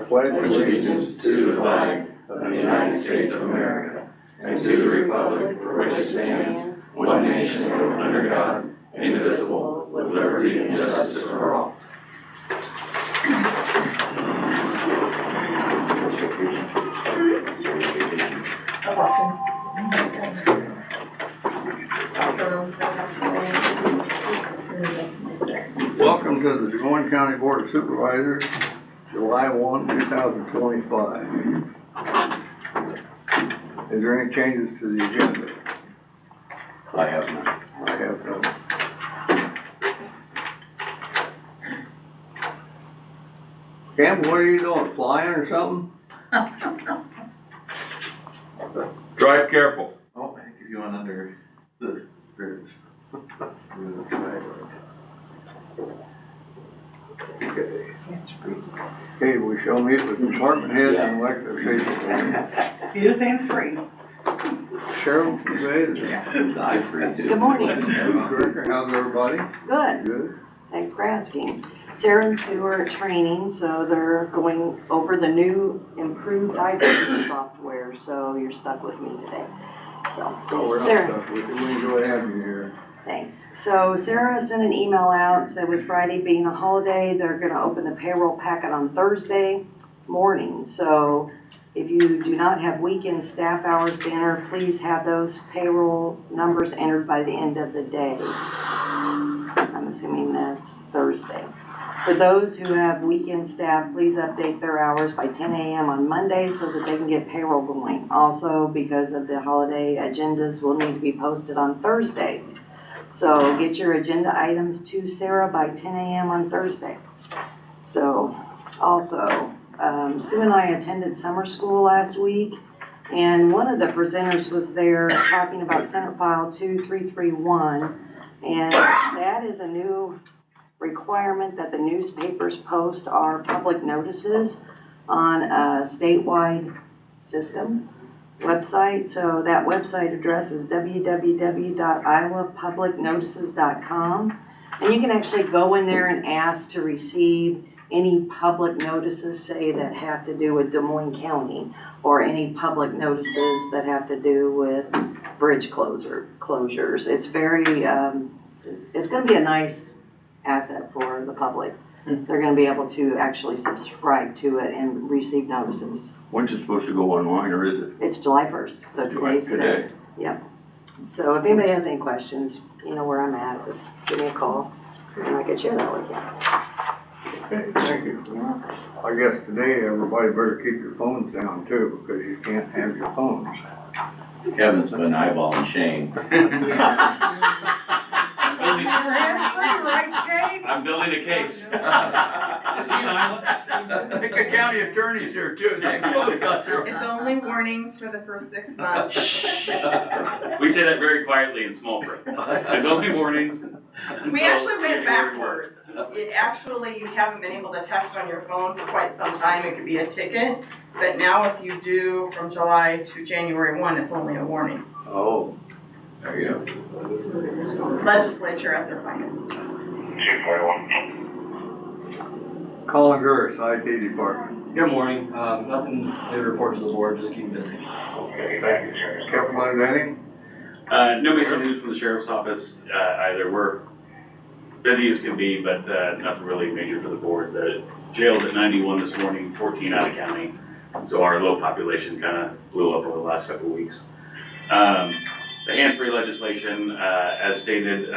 pledge allegiance to the flag of the United States of America and to the republic for which it stands, one nation, under God, indivisible, with liberty and justice for all. Welcome to the Moines County Board of Supervisors, July 1, 2025. Is there any changes to the agenda? I have none. I have none. Cam, what are you doing? Flying or something? Drive careful. Oh, I think he's going under the bridge. Okay. Okay, we shall meet with department heads and elected officials. He is hands-free. Cheryl, David. Eyes free too. Good morning. Director, how's everybody? Good. Good. Thanks for asking. Sarah and Sue are at training, so they're going over the new improved IT software, so you're stuck with me today. So, Oh, we're not Sarah, stuck with you. We enjoy having you here. thanks. So Sarah sent an email out, said with Friday being a holiday, they're gonna open the payroll packet on Thursday morning. So if you do not have weekend staff hours to enter, please have those payroll numbers entered by the end of the day. I'm assuming that's Thursday. For those who have weekend staff, please update their hours by 10 a.m. on Monday so that they can get payroll going. Also, because of the holiday, agendas will need to be posted on Thursday. So get your agenda items to Sarah by 10 a.m. on Thursday. So also, Sue and I attended summer school last week, and one of the presenters was there talking about Senate File 2331, and that is a new requirement that the newspapers post our public notices on a statewide system website. So that website address is www.iowapublicnotices.com, and you can actually go in there and ask to receive any public notices, say, that have to do with Des Moines County, or any public notices that have to do with bridge closures. It's very, it's gonna be a nice asset for the public. They're gonna be able to actually subscribe to it and receive notices. When's it supposed to go online, or is it? It's July 1st, so today's the day. Today. Yep. So if anybody has any questions, you know where I'm at, just give me a call, and I can share that with you. Okay, thank you. I guess today everybody better keep your phones down too, because you can't have your phones. Kevin's been eyeballing Shane. I'm building a case. Is he in Iowa? I think the county attorney's here too. They both got their. It's only warnings for the first 6 months. We say that very quietly in small print. It's only warnings. We actually went backwards. It actually, you haven't been able to text on your phone for quite some time. It could be a ticket. But now if you do from July to January 1, it's only a warning. Oh. There you go. Legislature at their finest. Colin Gurris, IT department. Good morning. Nothing new to report to the board, just keep busy. Okay, thank you. Kevin Lendening? No major news from the sheriff's office either. We're busy as can be, but nothing really major for the board. The jail's at 91 this morning, 14 out of county. So our low population kind of blew up over the last couple of weeks. The hands-free legislation, as stated,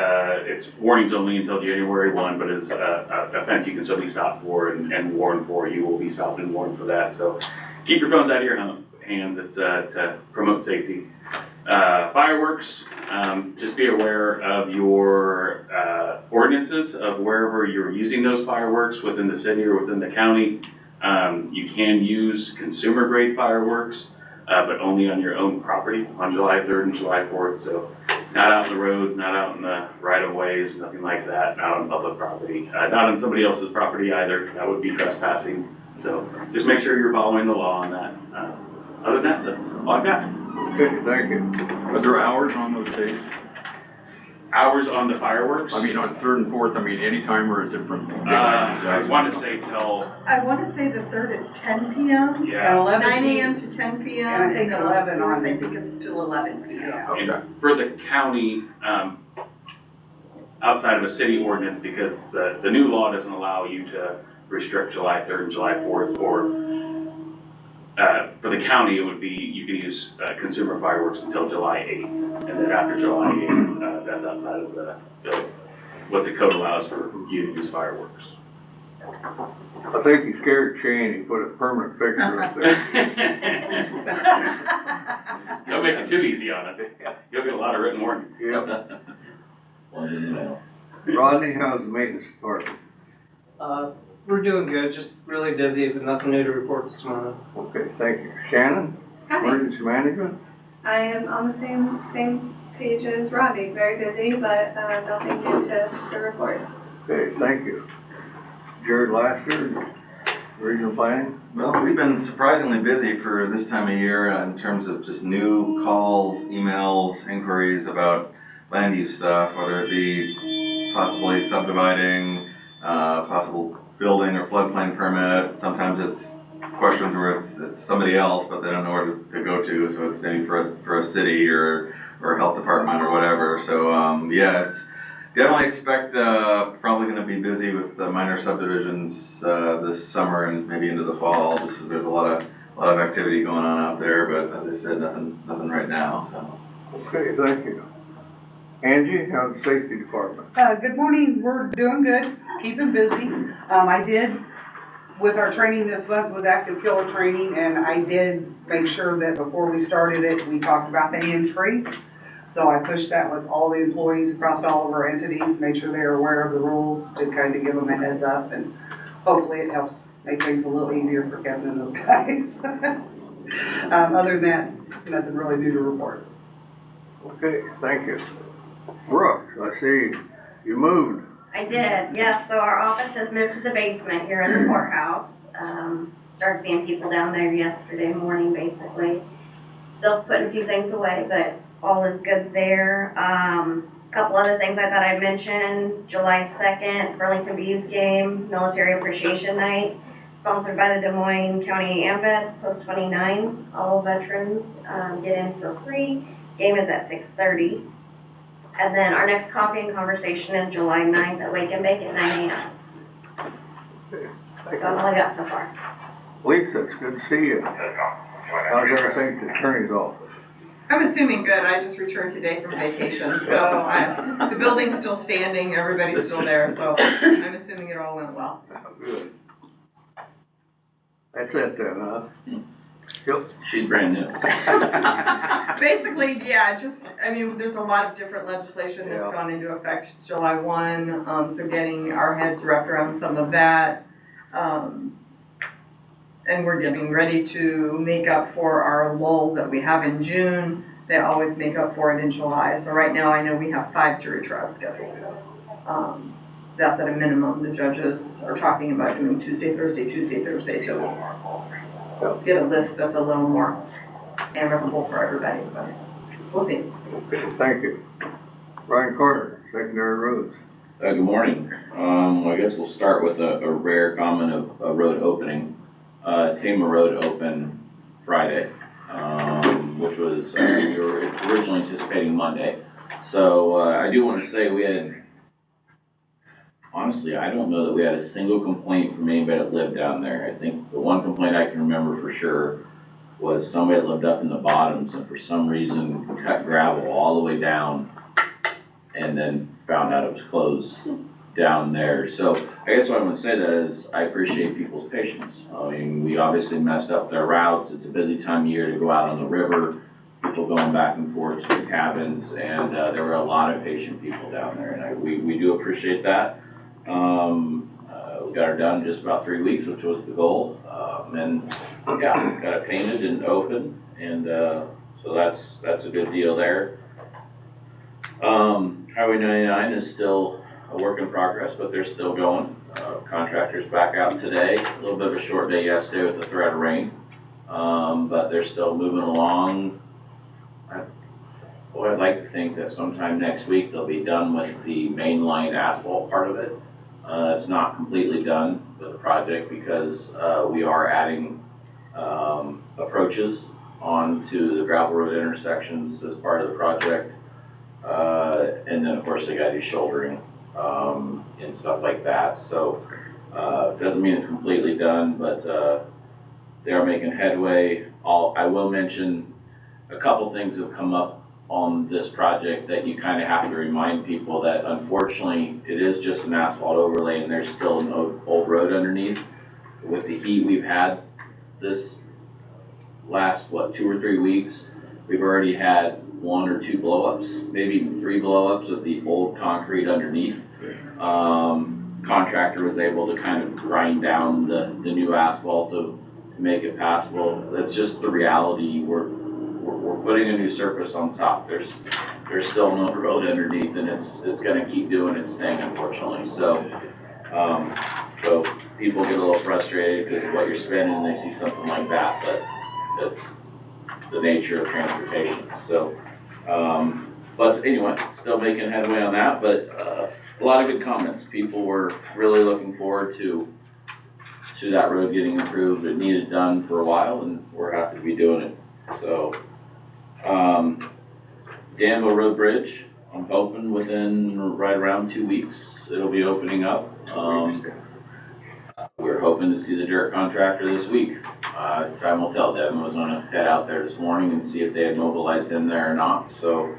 it's warnings only until January 1, but as offense you can still be stopped for and warned for. You will be stopped and warned for that. So keep your phones out of your hands. It's to promote safety. Fireworks, just be aware of your ordinances of wherever you're using those fireworks within the city or within the county. You can use consumer-grade fireworks. But only on your own property on July 3rd and July 4th. So not out in the roads, not out in the right-of-ways, nothing like that, not on public property. Not on somebody else's property either. That would be trespassing. So just make sure you're following the law on that. Other than that, that's all I've got. Okay, thank you. Are there hours on those days? Hours on the fireworks? I mean, on 3rd and 4th, I mean, anytime, or is it from? I want to say till, I wanna say the 3rd is 10 PM. yeah, 9 AM to 10 PM. And I think then 11 the 4th, on- I think it's till 11 PM. Okay. for the county, outside of a city ordinance, because the new law doesn't allow you to restrict July 3rd and July 4th, or for the county, it would be, you can use consumer fireworks until July 8th, and then after July 8th, that's outside of what the code allows for you to use fireworks. I think he scared Shane, he put a permanent fixture up there. Don't make it too easy on us. You'll get a lot of written warnings. Yep. Rodney, how's the maintenance department? We're doing good, just really busy, but nothing new to report this morning. Okay, thank you. Shannon, Hi, emergency management? I am on the same page as Robbie, very busy, but nothing new to report. Okay, thank you. Jared Laster, regional planning? Well, we've been surprisingly busy for this time of year in terms of just new calls, emails, inquiries about land use stuff, whether it be possibly subdividing, possible building or floodplain permit. Sometimes it's questions where it's somebody else, but they don't know where to go to, so it's maybe for a city or health department or whatever. So yeah, it's definitely expect probably going to be busy with the minor subdivisions this summer and maybe into the fall. Just as there's a lot of activity going on out there, but as I said, nothing right now. So Okay, thank you. Angie, how's the safety department? Good morning, we're doing good, keeping busy. I did, with our training this month, was active killer training, and I did make sure that before we started it, we talked about the hands-free. So I pushed that with all the employees across all of our entities, made sure they're aware of the rules, to kind of give them a heads up, and hopefully it helps make things a little easier for Kevin and those guys. Other than that, nothing really new to report. Okay, thank you. Brooks, I see you moved. I did, yes. So our office has moved to the basement here in the courthouse. Started seeing people down there yesterday morning, basically. Still putting a few things away, but all is good there. Couple other things I thought I'd mention. July 2nd, Burlington Bees game, Military Appreciation Night, sponsored by the Des Moines County AMVETS, Post 29. All veterans get in for free. Game is at 6:30. And then our next coffee and conversation is July 9th at Wake and Bake at 9 a.m. That's all I got so far. Lisa, it's good to see you. How's everything at the attorney's office? I'm assuming good, I just returned today from vacation, so the building's still standing, everybody's still there, so I'm assuming it all went well. Good. That's it then, huh? Yep. she's brand new. Basically, yeah, there's a lot of different legislation that's Yeah. gone into effect July 1, so getting our heads wrapped around some of that. And we're getting ready to make up for our lull that we have in June. They always make up for it in July. So right now I know we have 5 jury trials scheduled. That's at a minimum. The judges are talking about doing Tuesday, Thursday to get a list that's a little more amicable for everybody, but we'll see. Okay, thank you. Brian Carter, secondary roads. Good morning. I guess we'll start with a rare comment of a road opening. Tama Road opened Friday, which was, we were originally anticipating Monday. So I do want to say we had, honestly, I don't know that we had a single complaint from anybody that lived down there. I think the one complaint I can remember for sure was somebody that lived up in the bottoms and for some reason cut gravel all the way down and then found out it was closed down there. So I guess what I want to say that is I appreciate people's patience. I mean, we obviously messed up their routes. It's a busy time of year to go out on the river, people going back and forth to the cabins, and there were a lot of patient people down there, and we do appreciate that. We got her done in just about 3 weeks, which was the goal. And yeah, got it painted and open, and so that's a good deal there. Highway 99 is still a work in progress, but they're still going. Contractors back out today. A little bit of a short day yesterday with the threat of rain, but they're still moving along. I'd like to think that sometime next week they'll be done with the main line asphalt part of it. It's not completely done with the project because we are adding approaches onto the gravel road intersections as part of the project. And then of course they gotta do shouldering and stuff like that. So doesn't mean it's completely done, but they are making headway. I will mention a couple things have come up on this project that you kind of have to remind people that unfortunately it is just an asphalt overlay and there's still an old road underneath. With the heat we've had this last 2 or 3 weeks, we've already had 1 or 2 blowups, maybe even 3 blowups of the old concrete underneath. Contractor was able to kind of grind down the new asphalt to make it passable. That's just the reality. We're putting a new surface on top. There's still no road underneath, and it's going to keep doing its thing, unfortunately. So people get a little frustrated because of what you're spending, and they see something like that. But that's the nature of transportation. So, but anyway, still making headway on that. But a lot of good comments. People were really looking forward to that road getting improved. It needed done for a while, and we're happy to be doing it. So. Danville Road Bridge, I'm hoping within right around 2 weeks, it'll be opening up. We're hoping to see the dirt contractor this week. Time will tell. Devin was gonna head out there this morning and see if they had mobilized in there or not. So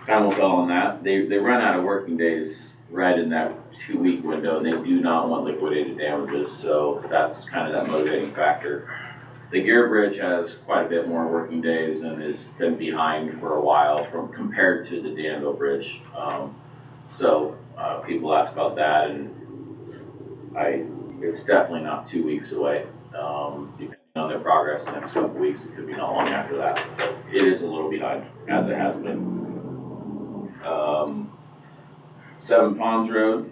time will tell on that. They run out of working days right in that 2-week window, and they do not want liquidated damages. So that's kind of that motivating factor. The Gear Bridge has quite a bit more working days and has been behind for a while compared to the Danville Bridge. So people ask about that, and it's definitely not 2 weeks away. Depending on their progress the next couple of weeks, it could be not long after that. But it is a little behind, as it has been. 7 Ponds Road,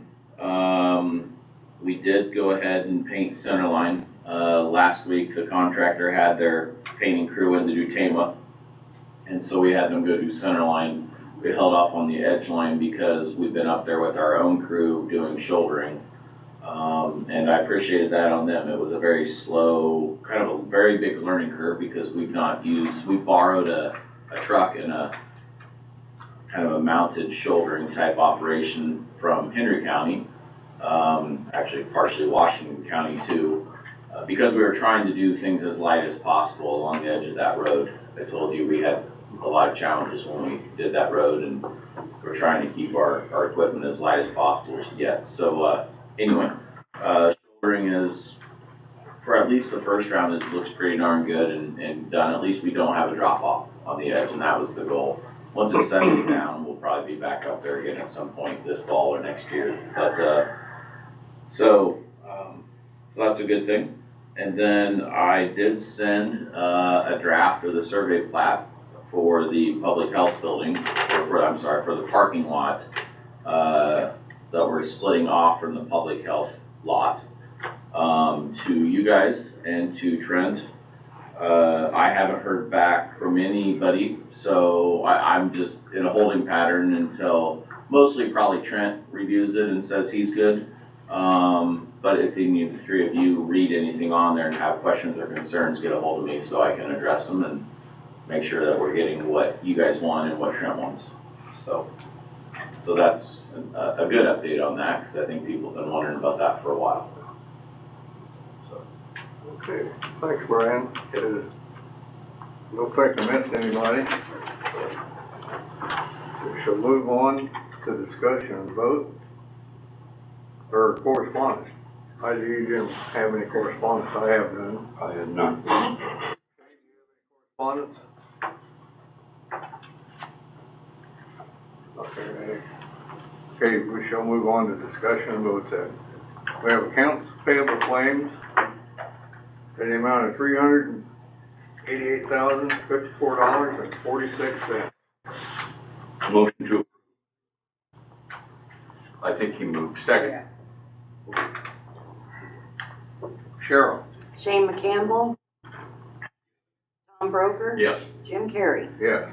we did go ahead and paint Centerline. Last week, the contractor had their painting crew in to do Tama, and so we had them go do Centerline. We held off on the edge line because we've been up there with our own crew doing shouldering, and I appreciated that on them. It was a very slow, kind of a very big learning curve because we borrowed a truck and a kind of a mounted shouldering type operation from Henry County, actually partially Washington County too. Because we were trying to do things as light as possible along the edge of that road. I told you we had a lot of challenges when we did that road, and we're trying to keep our equipment as light as possible yet. So anyway, shouldering is, for at least the first round, looks pretty darn good and done. At least we don't have a drop off on the edge, and that was the goal. Once it settles down, we'll probably be back up there again at some point this fall or next year. But so that's a good thing. And then I did send a draft of the survey plat for the public health building, for the parking lot that we're splitting off from the public health lot to you guys and to Trent. I haven't heard back from anybody, so I'm just in a holding pattern until mostly probably Trent reviews it and says he's good. But if any of the 3 of you read anything on there and have questions or concerns, get a hold of me so I can address them and make sure that we're getting what you guys want and what Trent wants. So that's a good update on that, because I think people have been wondering about that for a while. So. Okay, thanks, Brian. Don't think I missed anybody. We shall move on to discussion and vote. Or correspondence. I do didn't have any correspondence. I have none. I had none. Correspondence? Okay, we shall move on to discussion and vote then. We have accounts payable claims in the amount of $388,054.46. Motion to approve. I think he moved. Second. Cheryl? Shane McCampbell, Tom Broker, Yes. Jim Carrey. Yes.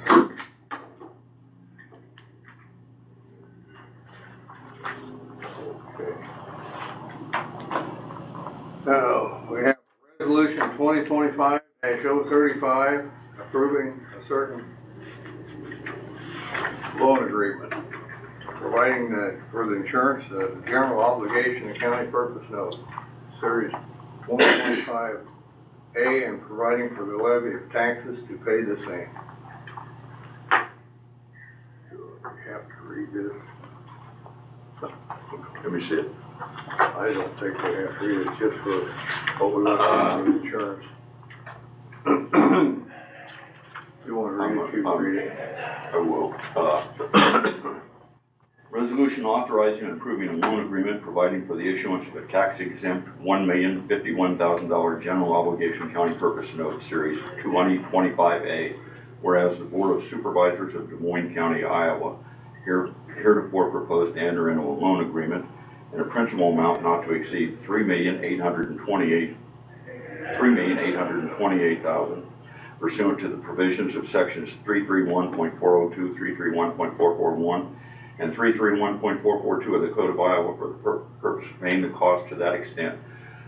We have resolution 2025-035 approving a certain loan agreement, providing for the insurance, the general obligation and county purpose note, series 2025A, and providing for the levy of taxes to pay the same. Do we have to read this? Let me see it. I don't think we have to read it, it's just for what we want to do with insurance. You want to read it, you can read it. I will. Resolution authorizing and approving a loan agreement providing for the issuance of a tax-exempt $1,051,000 general obligation county purpose note, series 2025A, whereas the Board of Supervisors of Des Moines County, Iowa, heretofore proposed to enter into a loan agreement in a principal amount not to exceed $3,828,000 pursuant to the provisions of sections 331.402, 331.441, and 331.442 of the Code of Iowa for the purpose of paying the cost to that extent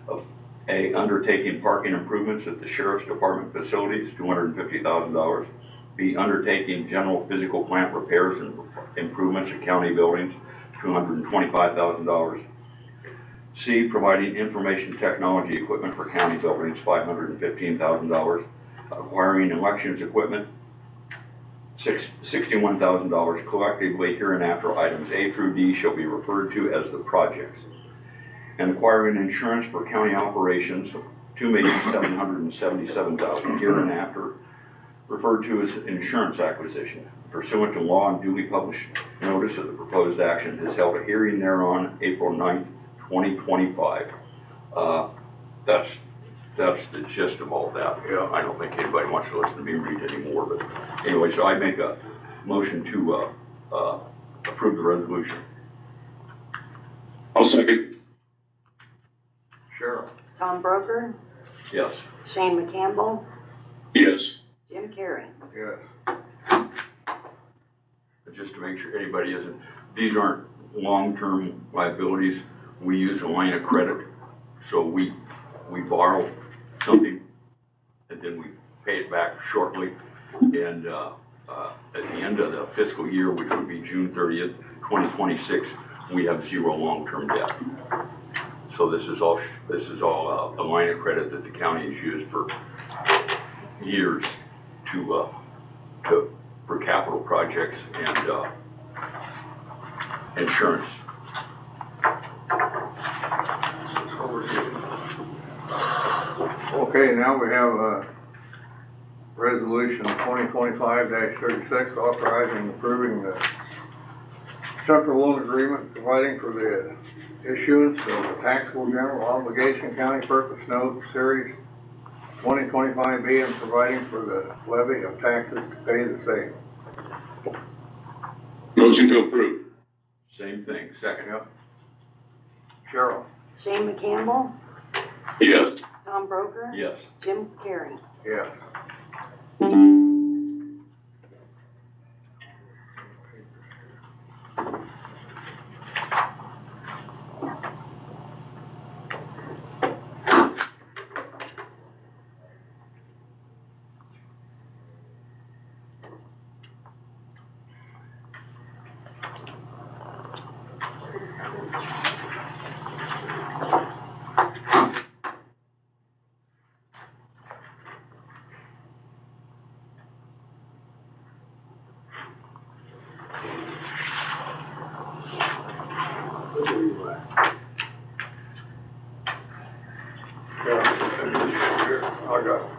of A, undertaking parking improvements at the Sheriff's Department facilities, $250,000, B, undertaking general physical plant repairs and improvements at county buildings, $225,000, C, providing information technology equipment for county buildings, $515,000, acquiring elections equipment, $61,000. Collectively, hereinafter, items A through D shall be referred to as the projects. And acquiring insurance for county operations, $2,777,000, hereinafter referred to as insurance acquisition. Pursuant to law and duly published notice of the proposed action, is held a hearing thereon April 9th, 2025. That's the gist of all that. Yeah, I don't think anybody wants to listen to me read anymore, but anyway, so I make a motion to approve the resolution. I'll second. Cheryl? Tom Broker, Yes. Shane McCampbell, Yes. Jim Carrey. Yes. Just to make sure anybody isn't, these aren't long-term liabilities. We use a line of credit, so we borrow something and then we pay it back shortly. And at the end of the fiscal year, which would be June 30th, 2026, we have zero long-term debt. So this is all a line of credit that the county has used for years for capital projects and insurance. Okay, now we have resolution 2025-36 authorizing and approving the central loan agreement providing for the issuance of a taxable general obligation county purpose note, series 2025B, and providing for the levy of taxes to pay the same. Motion to approve. Same thing, second. Yep. Cheryl? Shane McCampbell, Yes. Tom Broker, Yes. Jim Carrey. Yes.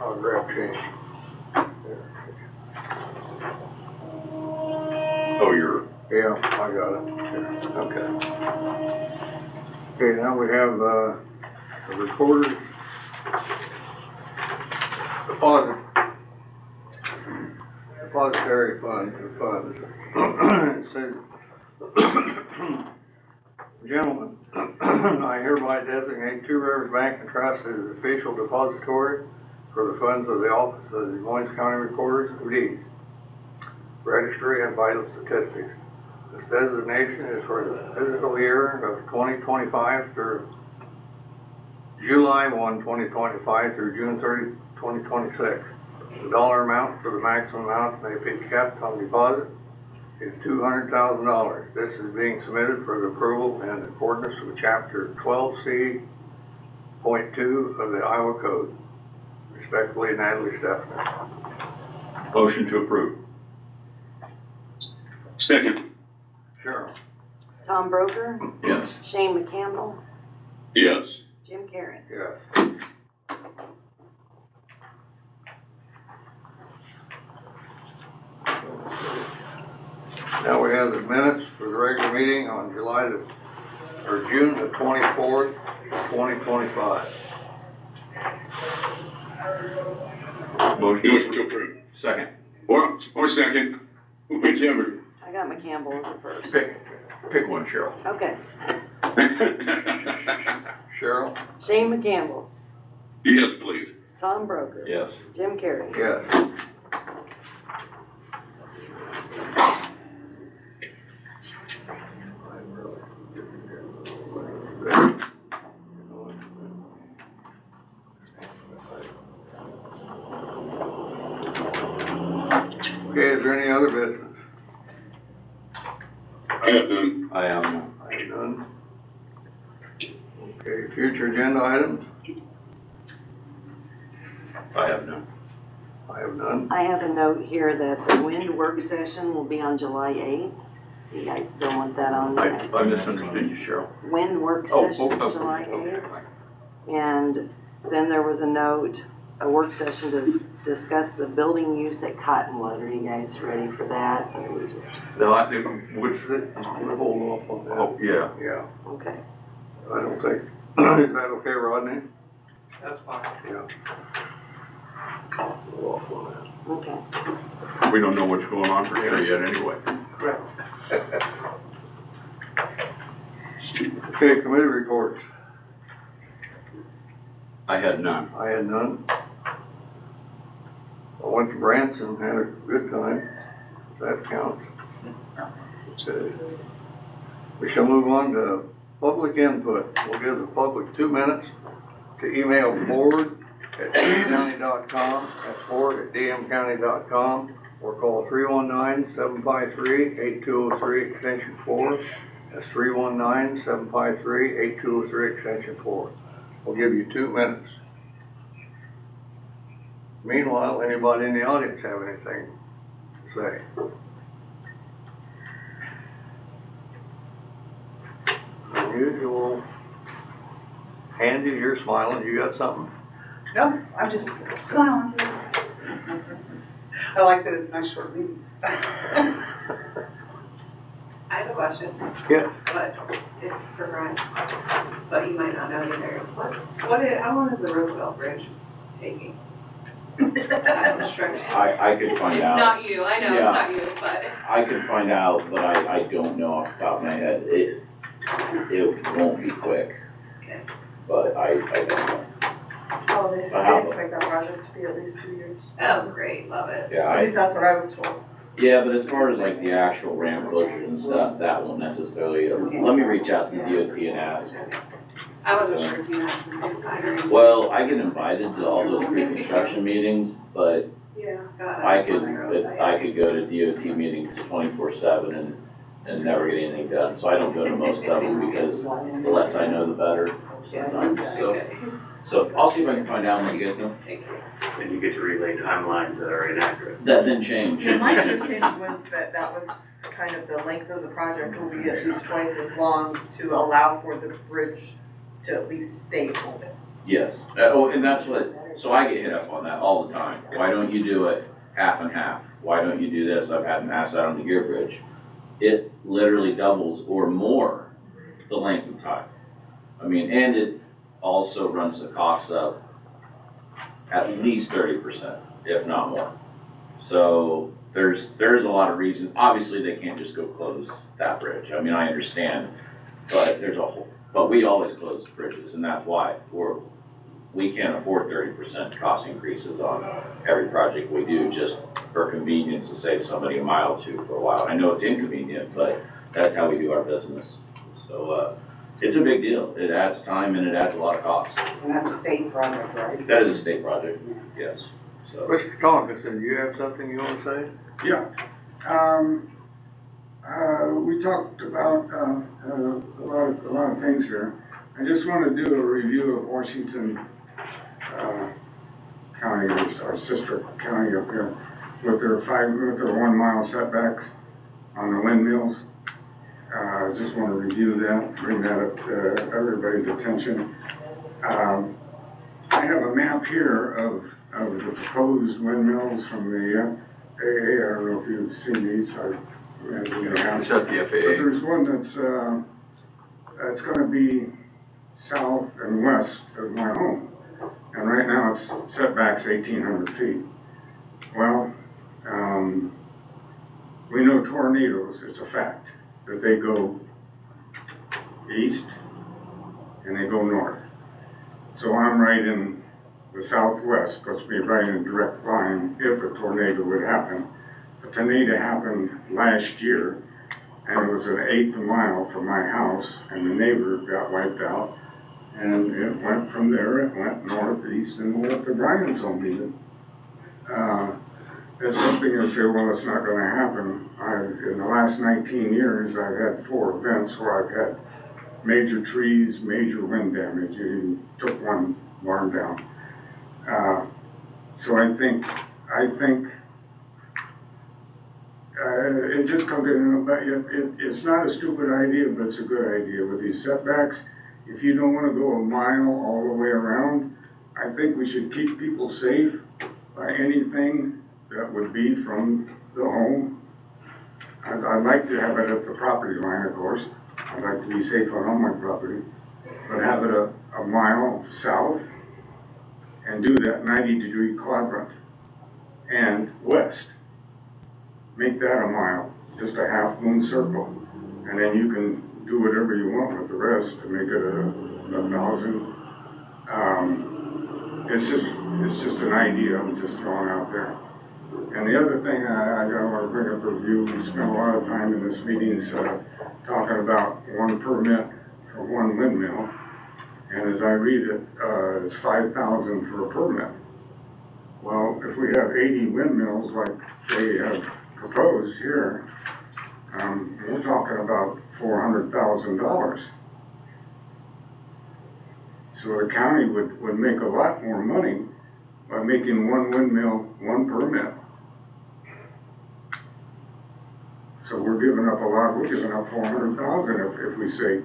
I'll grab change. Oh, you're, Yeah, I got it. okay. Okay, now we have the recorder's depository funds. It says, gentlemen, I hereby designate Two Rivers Bank and Trust as the official depository for the funds of the Office of the Moines County Recorders of Deeds, Registry, and Vital Statistics. This designation is for the fiscal year of 2025 through July 1, 2025 through June 30, 2026. The dollar amount for the maximum amount may be kept on deposit is $200,000. This is being submitted for the approval in accordance with Chapter 12C.2 of the Iowa Code. Respectfully, Natalie Stephens. Motion to approve. Second. Cheryl. Tom Broker, Yes. Shane McCampbell, Yes. Jim Carrey. Yes. Now we have the minutes for the regular meeting on June the 24th, 2025. Motion Motion to approve. Second. Or second, whichever. I got McCampbell as the first. Pick one, Cheryl. Okay, Cheryl? Shane McCampbell, Yes, please. Tom Broker, Yes. Jim Carrey. Yes. Okay, is there any other business? I have none. I have none. I have none. Okay, future agenda items? I have none. I have none. I have a note here that the wind work session will be on July 8th. You guys still want that on? I misunderstood you, Cheryl. Wind work session, July 8th. And then there was a note, a work session to discuss the building use at Cottonwood. Are you guys ready for that? Or we just, No, I think, which, We're holding off on that. oh, yeah. Yeah, okay. I don't think, is that okay, Rodney? That's fine. Yeah. We'll off on Okay. We don't know what's going on for sure yet anyway. Correct. that. Okay, committee reports. I had none. I had none. I went to Branson, had a good time. That counts. Okay. We shall move on to public input. We'll give the public 2 minutes to email board@dmcounty.com, that's board@dmcounty.com, or call 319-753-8203 extension 4. That's 319-753-8203 extension 4. We'll give you 2 minutes. Meanwhile, anybody in the audience have anything to say? Unusual. Andy, you're smiling. You got something? No, I'm just smiling. I like that it's a nice short meeting. I have a question. Yes. But it's for Brian, but you might not know either. How long is the Roosevelt Bridge taking? Construction. I could find It's out. not you, I know Yeah. it's not you, but. I could find out, but I don't know off the top of my head. It won't be quick. Okay. But I don't know. Oh, they How- expect that project to be at least 2 years. Oh, great, love it. Yeah, At least that's what I was told. yeah, but as far as like the actual ramp closures and stuff, that won't necessarily, let me reach out to the DOT and ask. I wasn't sure if you had some insider. Well, I get invited to all those pre-construction meetings, but Yeah. I could go to DOT meetings 24/7 and never get anything done. So I don't go to most of them because the less I know, the better sometimes. So I'll see if I can find out and let you guys know. And you get to relay timelines that are inaccurate. That didn't change. My understanding was that that was kind of the length of the project will be at least twice as long to allow for the bridge to at least stay open. Yes. And that's what, so I get hit up on that all the time. Why don't you do it half and half? Why don't you do this? I've had them ask that on the gear bridge. It literally doubles or more the length of time. I mean, and it also runs the costs up at least 30%, if not more. So there's a lot of reasons. Obviously, they can't just go close that bridge. I mean, I understand, but but we always close bridges, and that's why we can't afford 30% cost increases on every project we do just for convenience to save somebody a mile or two for a while. I know it's inconvenient, but that's how we do our business. So It's a big deal. It adds time and it adds a lot of cost. And that's a state project, right? That is a state project, yes, so. Mr. Tonkinson, do you have something you wanna say? Yeah. We talked about a lot of things here. I just want to do a review of Washington County, our sister county up here, with their 1 mile setbacks on the windmills. I just want to review that, bring that up to everybody's attention. I have a map here of the proposed windmills from the FAA. I don't know if you've seen these. It's at the But FAA. there's one that's gonna be south and west of my home. And right now it's setbacks 1,800 feet. Well, we know tornadoes, it's a fact, that they go east and they go north. So I'm right in the southwest, supposed to be right in a direct line if a tornado would happen. A tornado happened last year, and it was an 1/8 mile from my house, and the neighbor got wiped out. And it went from there, it went northeast and went up to Brian's home even. It's something you say, well, it's not gonna happen. In the last 19 years, I've had 4 events where I've had major trees, major wind damage, and took one barn down. So I think it just comes in, but it's not a stupid idea, but it's a good idea with these setbacks. If you don't wanna go a mile all the way around, I think we should keep people safe by anything that would be from the home. I'd like to have it at the property line, of course. I'd like to be safe on all my property, but have it a mile south and do that 90-degree quadrant and west. Make that a mile, just a half moon circle, and then you can do whatever you want with the rest to make it a 1,000. It's just an idea I'm just throwing out there. And the other thing I want to bring up with you, we spent a lot of time in this meeting talking about one permit for one windmill, and as I read it, it's 5,000 for a permit. Well, if we have 80 windmills like they have proposed here, we're talking about $400,000. So the county would make a lot more money by making one windmill, one permit. So we're giving up $400,000 if we say,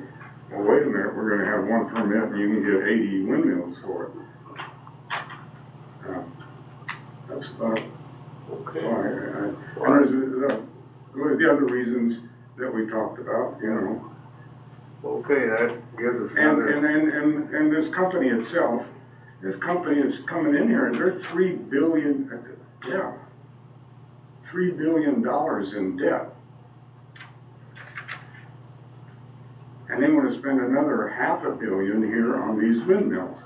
well, wait a minute, we're gonna have one permit and you can get 80 windmills for it. That's about why. And there's the other reasons that we talked about, you know. Okay, that gives us And, another. and this company itself, this company is coming in here and they're $3 billion in debt. And they want to spend another $500 million here on these windmills.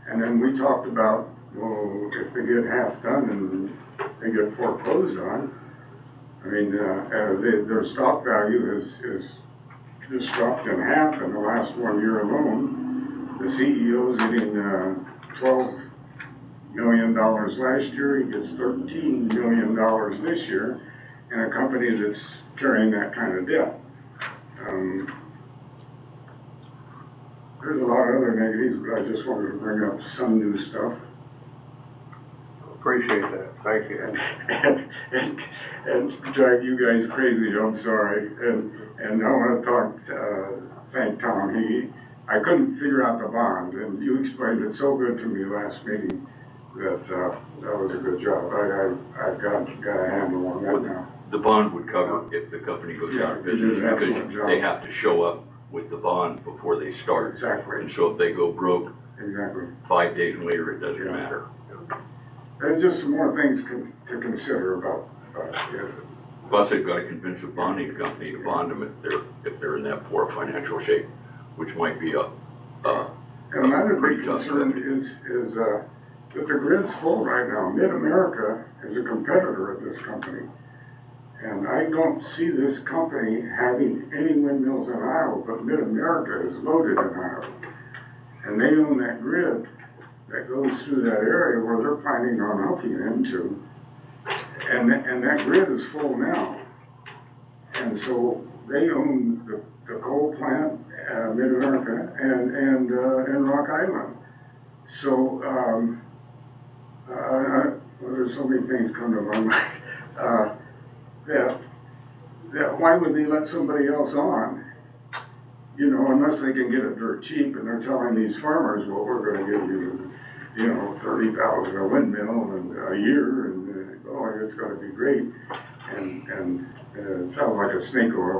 And then we talked about, well, if they get half done and they get foreclosed on, I mean, their stock value is just dropped in half in the last 1 year alone. The CEO's getting $12 million last year, he gets $13 million this year, in a company that's carrying that kind of debt. There's a lot of other negatives, but I just wanted to bring up some new stuff. Appreciate that, thank you. And drive you guys crazy, I'm sorry. And I want to thank Tom. I couldn't figure out the bond, and you explained it so good to me last meeting that that was a good job. I've got a handle on that now. The bond would cover if the company goes out of Yeah, you did business, an because excellent job. they have to show up with the bond before they start. Exactly, And so if they go broke exactly. 5 days later, it doesn't Yeah. matter. There's just some more things to consider about it. Plus, they've got to convince the bonding company to bond them if they're in that poor financial shape, which might be And another big pretty tough concern is that the grid's full right now. Mid-America is a competitor of this company. And I don't see this company having any windmills in Iowa, but Mid-America is loaded in Iowa. And they own that grid that goes through that area where they're planning on hooking into. And that grid is full now. And so they own the coal plant, Mid-America, and Rock Island. So, there's so many things come to my mind. That why would they let somebody else on? You know, unless they can get it dirt cheap and they're telling these farmers, well, we're gonna give you, you know, 30,000 a windmill and a year and, oh, it's gonna be great. And it sounds like a snake oil